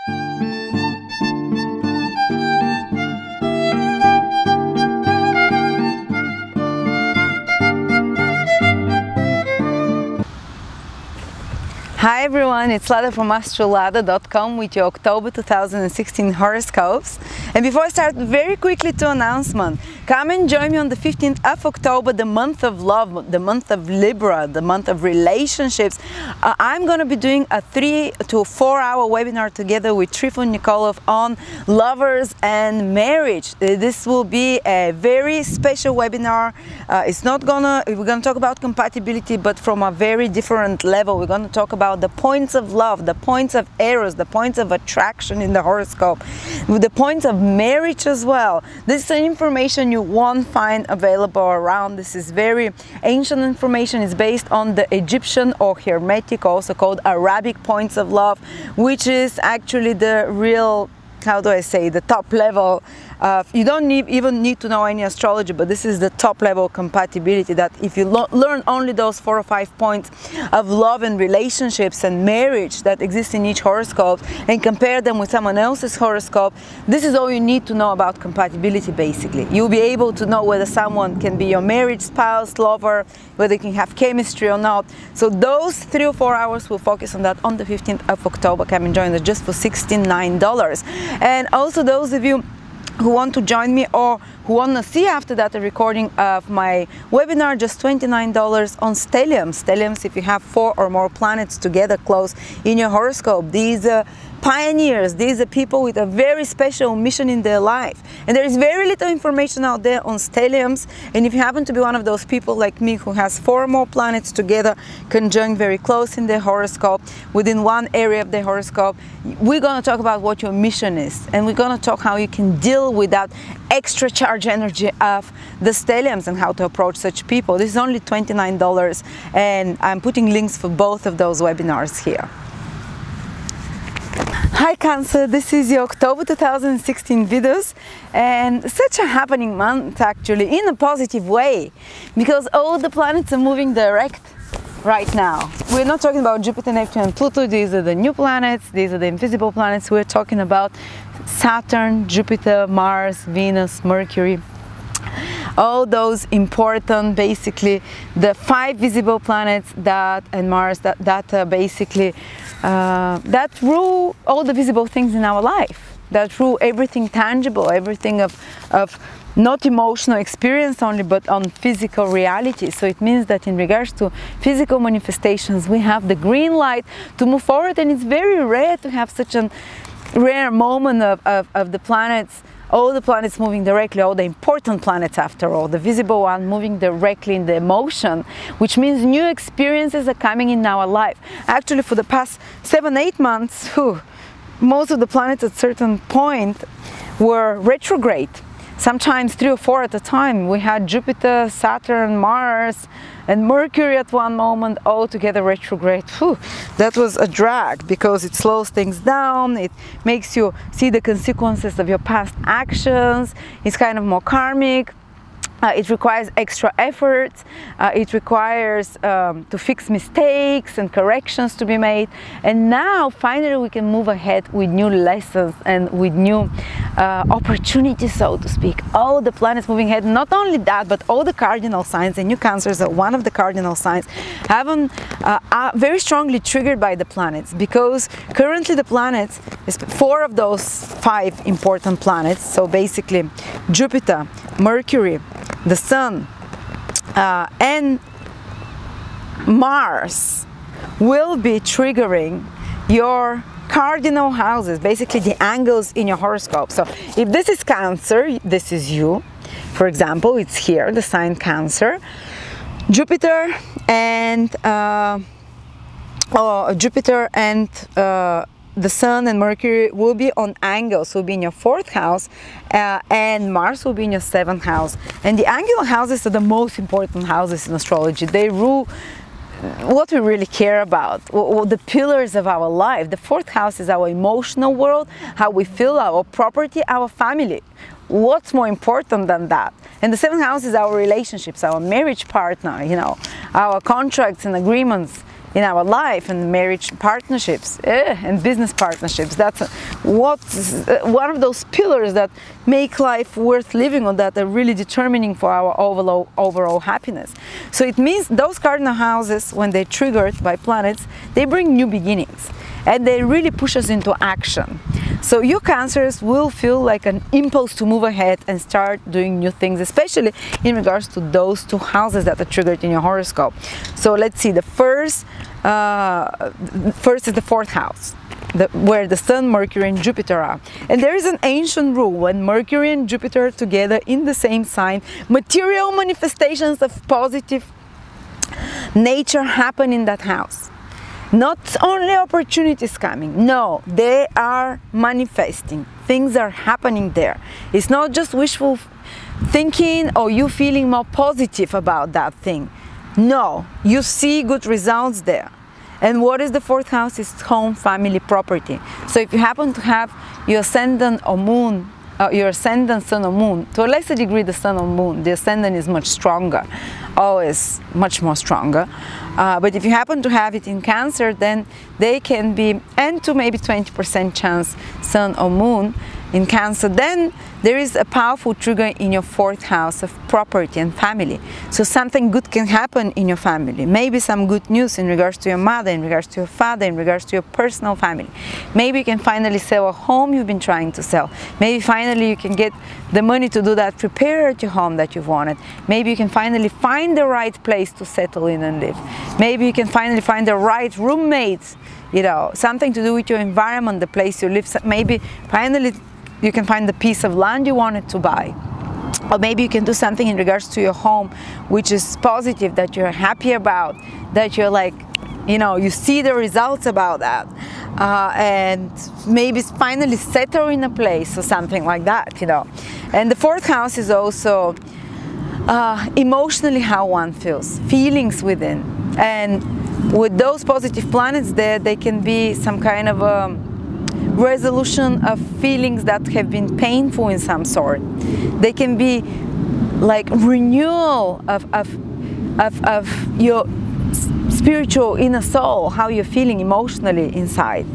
Hi everyone, it's Lada from Astrology.com with your October 2016 horoscopes. And before I start, very quickly two announcements. Come and join me on the 15th of October, the month of love, the month of Libra, the month of relationships. I'm going to be doing a 3 to 4 hour webinar together with Trifon Nikolov on lovers and marriage. This will be a very special webinar. We're gonna talk about compatibility, but from a very different level. We're going to talk about the points of love, the points of eros, the points of attraction in the horoscope, with the points of marriage as well. This is information you won't find available around. This is very ancient information. It's based on the Egyptian or Hermetic, also called Arabic points of love, which is actually the real, how do I say, the top level. You don't even need to know any astrology, but this is the top level compatibility, that if you learn only those 4 or 5 points of love and relationships and marriage that exist in each horoscope and compare them with someone else's horoscope, this is all you need to know about compatibility basically. You'll be able to know whether someone can be your marriage spouse, lover, whether you can have chemistry or not. So those 3 or 4 hours will focus on that on the 15th of October. Come and join us just for $69. And also those of you who want to join me or who want to see after that a recording of my webinar, just $29 on stelliums. Stelliums, if you have 4 or more planets together close in your horoscope. These are pioneers, these are people with a very special mission in their life. And there is very little information out there on stelliums. And if you happen to be one of those people like me who has 4 or more planets together conjunct very close in their horoscope, within one area of their horoscope, we're going to talk about what your mission is. And we're going to talk how you can deal with that extra charge energy of the stelliums and how to approach such people. This is only $29, and I'm putting links for both of those webinars here. Hi Cancer, this is your October 2016 videos, and such a happening month actually, in a positive way, because all the planets are moving direct right now. We're not talking about Jupiter, Neptune and Pluto. These are the new planets, these are the invisible planets. We're talking about Saturn, Jupiter, Mars, Venus, Mercury, all those important, basically the 5 visible planets that and Mars that basically that rule all the visible things in our life, that rule everything tangible, everything of not emotional experience only, but on physical reality. So it means that in regards to physical manifestations, we have the green light to move forward, and it's very rare to have such a rare moment of the planets, all the planets moving directly, all the important planets after all, the visible one moving directly in the emotion, which means new experiences are coming in our life. Actually, for the past 7-8 months, most of the planets at a certain point were retrograde. Sometimes 3 or 4 at a time. We had Jupiter, Saturn, Mars and Mercury at one moment all together retrograde. That was a drag, because it slows things down, it makes you see the consequences of your past actions, it's kind of more karmic. It requires extra effort, it requires to fix mistakes and corrections to be made. And now finally we can move ahead with new lessons and with new opportunities, so to speak. All the planets moving ahead. Not only that, but all the cardinal signs, and you Cancers are one of the cardinal signs, are very strongly triggered by the planets, because currently the planets, 4 of those 5 important planets, so basically Jupiter, Mercury, the Sun and Mars, will be triggering your cardinal houses, basically the angles in your horoscope. So if this is Cancer, this is you, for example, it's here, the sign Cancer. Jupiter and the Sun and Mercury will be on angles, will be in your 4th house, and Mars will be in your 7th house. And the angular houses are the most important houses in astrology. They rule what we really care about, the pillars of our life. The 4th house is our emotional world, how we feel, our property, our family. What's more important than that? And the 7th house is our relationships, our marriage partner, you know, our contracts and agreements in our life, and marriage partnerships and business partnerships. That's one of those pillars that make life worth living, or that are really determining for our overall happiness. So it means those cardinal houses, when they're triggered by planets, they bring new beginnings, and they really push us into action. So you Cancers will feel like an impulse to move ahead and start doing new things, especially in regards to those two houses that are triggered in your horoscope. So let's see, the first is the fourth house, where the Sun, Mercury and Jupiter are. And there is an ancient rule: when Mercury and Jupiter are together in the same sign, material manifestations of positive nature happen in that house. Not only opportunities coming, no, they are manifesting. Things are happening there. It's not just wishful thinking or you feeling more positive about that thing. No, you see good results there. And what is the fourth house? Is home, family, property. So if you happen to have your ascendant or moon, your ascendant, sun or moon, to a lesser degree the sun or moon, the ascendant is much stronger, always much more stronger. But if you happen to have it in Cancer, then they can be, and to maybe 20% chance sun or moon in Cancer, then there is a powerful trigger in your fourth house of property and family. So something good can happen in your family. Maybe some good news in regards to your mother, in regards to your father, in regards to your personal family. Maybe you can finally sell a home you've been trying to sell. Maybe finally you can get the money to do that repair at your home that you've wanted. Maybe you can finally find the right place to settle in and live. Maybe you can finally find the right roommates, you know, something to do with your environment, the place you live. Maybe finally you can find the piece of land you wanted to buy. Or maybe you can do something in regards to your home which is positive, that you're happy about, that you're like, you know, you see the results about that. And maybe finally settle in a place or something like that, you know. And the fourth house is also emotionally how one feels, feelings within. And with those positive planets there, they can be some kind of resolution of feelings that have been painful in some sort. They can be like renewal of your spiritual inner soul, how you're feeling emotionally inside.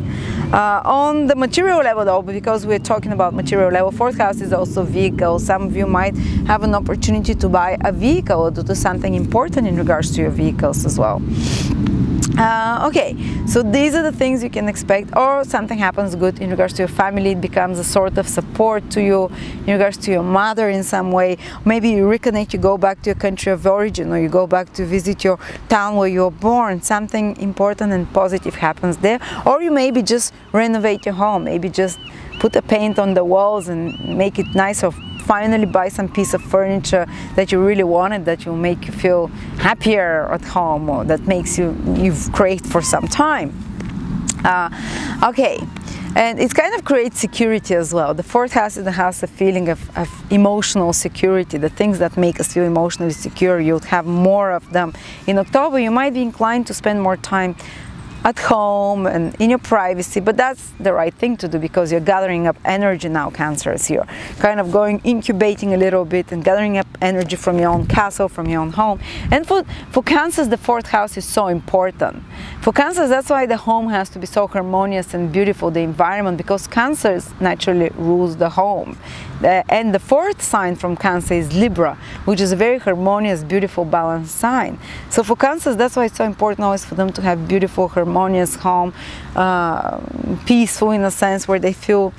On the material level though, because we're talking about material level, fourth house is also vehicle. Some of you might have an opportunity to buy a vehicle or to do something important in regards to your vehicles as well. Okay, so these are the things you can expect. Or something happens good in regards to your family, it becomes a sort of support to you in regards to your mother in some way. Maybe you reconnect, you go back to your country of origin, or you go back to visit your town where you were born. Something important and positive happens there. Or you maybe just renovate your home, maybe just put a paint on the walls and make it nice, or finally buy some piece of furniture that you really wanted, that will make you feel happier at home, or that makes you've craved for some time. Okay, and it kind of creates security as well. The fourth house is the house of feeling of emotional security, the things that make us feel emotionally secure. You'll have more of them in October. You might be inclined to spend more time at home and in your privacy, but that's the right thing to do, because you're gathering up energy now, Cancers. You're kind of incubating a little bit and gathering up energy from your own castle, from your own home. And for Cancers, the fourth house is so important. For Cancers, that's why the home has to be so harmonious and beautiful, the environment, because Cancers naturally rules the home. And the fourth sign from Cancer is Libra, which is a very harmonious, beautiful, balanced sign. So for Cancers, that's why it's so important always for them to have beautiful, harmonious home, peaceful in a sense, where they feel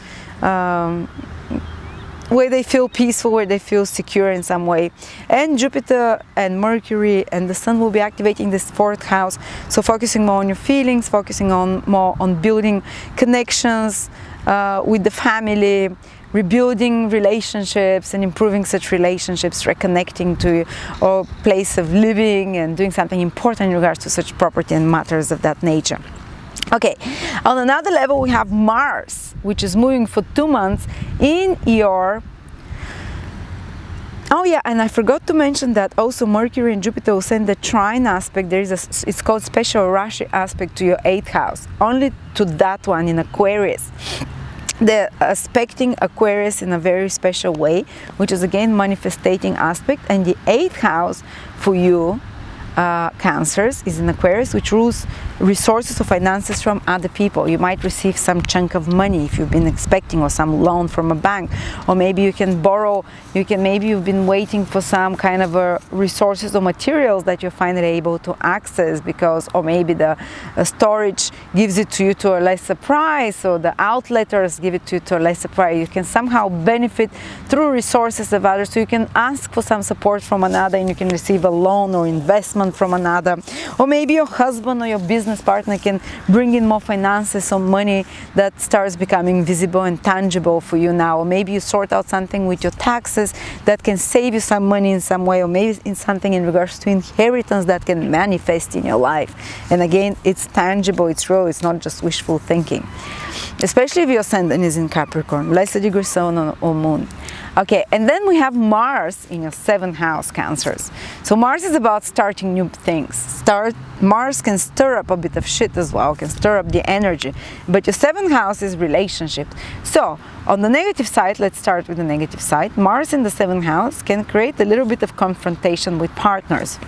peaceful, where they feel secure in some way. And Jupiter and Mercury and the Sun will be activating this fourth house, so focusing more on your feelings, focusing more on building connections with the family, rebuilding relationships and improving such relationships, reconnecting to your place of living and doing something important in regards to such property and matters of that nature. Okay, on another level we have Mars, which is moving for 2 months in your... Oh yeah, and I forgot to mention that also Mercury and Jupiter will send a trine aspect. There is it's called special Rashi aspect to your 8th house, only to that one in Aquarius. They're aspecting Aquarius in a very special way, which is again manifestating aspect. And the 8th house for you, Cancers, is in Aquarius, which rules resources or finances from other people. You might receive some chunk of money if you've been expecting, or some loan from a bank, or maybe you can borrow, maybe you've been waiting for some kind of resources or materials that you're finally able to access, because, or maybe the storage gives it to you to a lesser price, or the outletters give it to you to a lesser price. You can somehow benefit through resources of others, so you can ask for some support from another and you can receive a loan or investment from another. Or maybe your husband or your business partner can bring in more finances or money that starts becoming visible and tangible for you now. Or maybe you sort out something with your taxes that can save you some money in some way, or maybe in something in regards to inheritance that can manifest in your life. And again, it's tangible, it's real, it's not just wishful thinking. Especially if your ascendant is in Capricorn, lesser degree sun or moon. Okay, and then we have Mars in your 7th house, Cancers. So Mars is about starting new things. Mars can stir up a bit of shit as well, can stir up the energy. But your 7th house is relationships. So on the negative side, let's start with the negative side. Mars in the 7th house can create a little bit of confrontation with partners.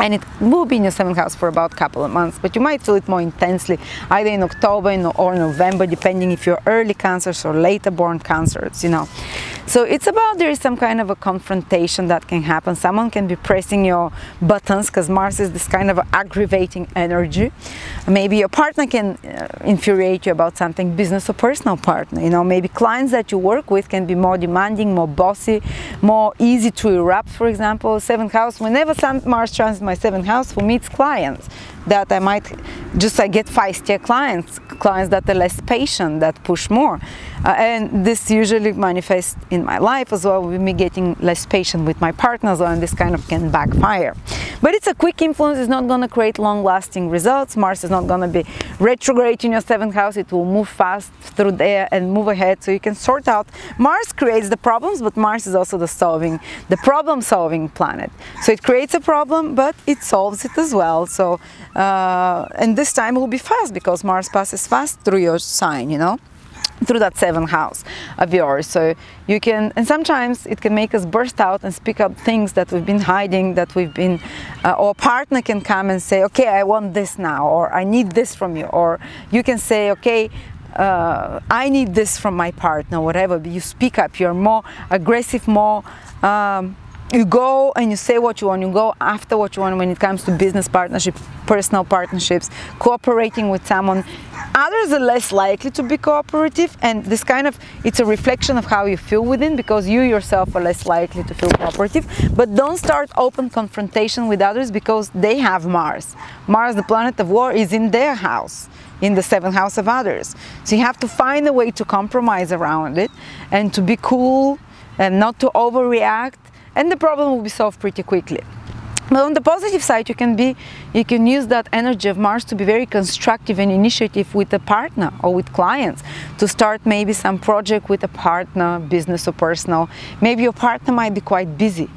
And it will be in your 7th house for about a couple of months, but you might feel it more intensely either in October or November, depending if you're early Cancers or later born Cancers, you know. So it's about, there is some kind of a confrontation that can happen. Someone can be pressing your buttons, because Mars is this kind of aggravating energy. Maybe your partner can infuriate you about something, business or personal partner. You know, maybe clients that you work with can be more demanding, more bossy, more easy to erupt, for example. 7th house, whenever Mars transits my 7th house, for me it's clients that I get feistier clients that are less patient, that push more. And this usually manifests in my life as well, with me getting less patient with my partners, and this kind of can backfire. But it's a quick influence, it's not going to create long-lasting results. Mars is not going to be retrograde in your 7th house, it will move fast through there and move ahead, so you can sort out. Mars creates the problems, but Mars is also the problem-solving planet. So it creates a problem, but it solves it as well. So and this time it will be fast, because Mars passes fast through your sign, you know, through that 7th house of yours. So you can, and sometimes it can make us burst out and speak up things that we've been hiding, that we've been, or a partner can come and say, okay, I want this now, or I need this from you. Or you can say, okay, I need this from my partner, whatever. But you speak up, you're more aggressive, more you go and you say what you want, you go after what you want when it comes to business partnerships, personal partnerships, cooperating with someone. Others are less likely to be cooperative, and this kind of, it's a reflection of how you feel within, because you yourself are less likely to feel cooperative. But don't start open confrontation with others, because they have Mars. Mars, the planet of war, is in their house, in the 7th house of others. So you have to find a way to compromise around it and to be cool and not to overreact, and the problem will be solved pretty quickly. But on the positive side, you can use that energy of Mars to be very constructive and initiative with a partner or with clients, to start maybe some project with a partner, business or personal. Maybe your partner might be quite busy.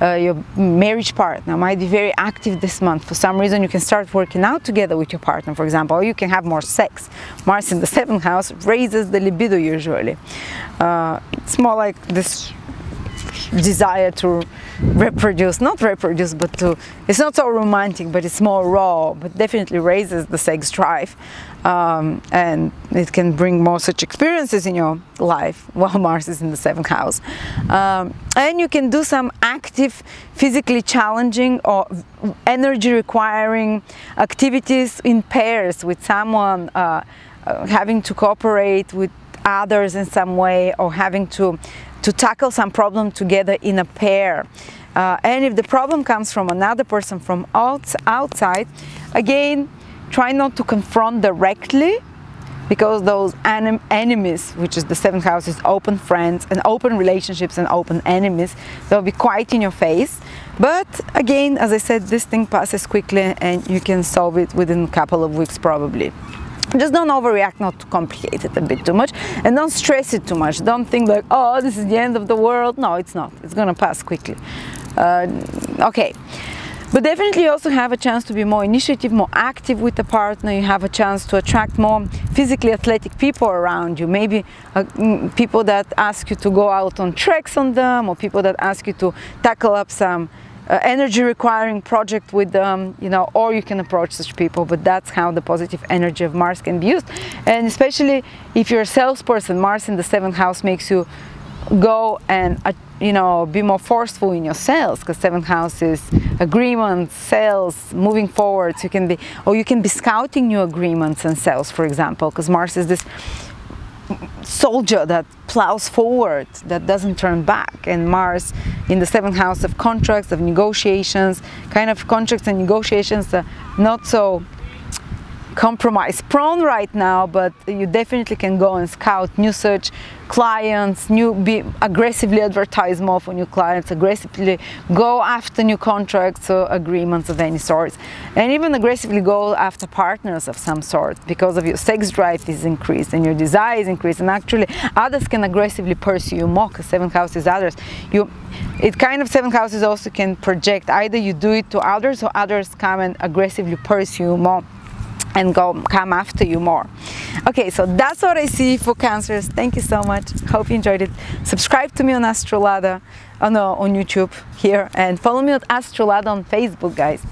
Your marriage partner might be very active this month. For some reason, you can start working out together with your partner, for example, or you can have more sex. Mars in the 7th house raises the libido usually. It's more like this desire to reproduce, not reproduce, but to, it's not so romantic, but it's more raw, but definitely raises the sex drive, and it can bring more such experiences in your life while Mars is in the 7th house. And you can do some active, physically challenging or energy requiring activities in pairs with someone, having to cooperate with others in some way, or having to tackle some problem together in a pair. And if the problem comes from another person from outside, again, try not to confront directly, because those enemies, which is the 7th house, is open friends and open relationships and open enemies, they'll be quite in your face. But again, as I said, this thing passes quickly and you can solve it within a couple of weeks probably. Just don't overreact, not to complicate it a bit too much, and don't stress it too much. Don't think like, oh, this is the end of the world. No, it's not. It's gonna pass quickly. Okay. But definitely you also have a chance to be more initiative, more active with the partner. You have a chance to attract more physically athletic people around you. Maybe people that ask you to go out on treks on them, or people that ask you to tackle up some energy requiring project with you know, or you can approach such people. But that's how the positive energy of Mars can be used. And especially if you're a salesperson, Mars in the 7th house makes you go and you know, be more forceful in your sales, because 7th house is agreements, sales, moving forward. So you can be, or you can be scouting new agreements and sales, for example, because Mars is this soldier that plows forward, that doesn't turn back. And Mars in the 7th house of contracts, of negotiations, kind of contracts and negotiations are not so compromise prone right now, but you definitely can go and scout new search clients, be aggressively advertise more for new clients, aggressively go after new contracts or agreements of any sort, and even aggressively go after partners of some sort, because of your sex drive is increased and your desire is increased, and actually others can aggressively pursue you more, because 7th house is others. It kind of 7th houses also can project, either you do it to others or others come and aggressively pursue you more and come after you more. Okay, so that's what I see for Cancers. Thank you so much. Hope you enjoyed it. Subscribe to me on Astrolada, on YouTube here, and follow me at Astrolada on Facebook, guys.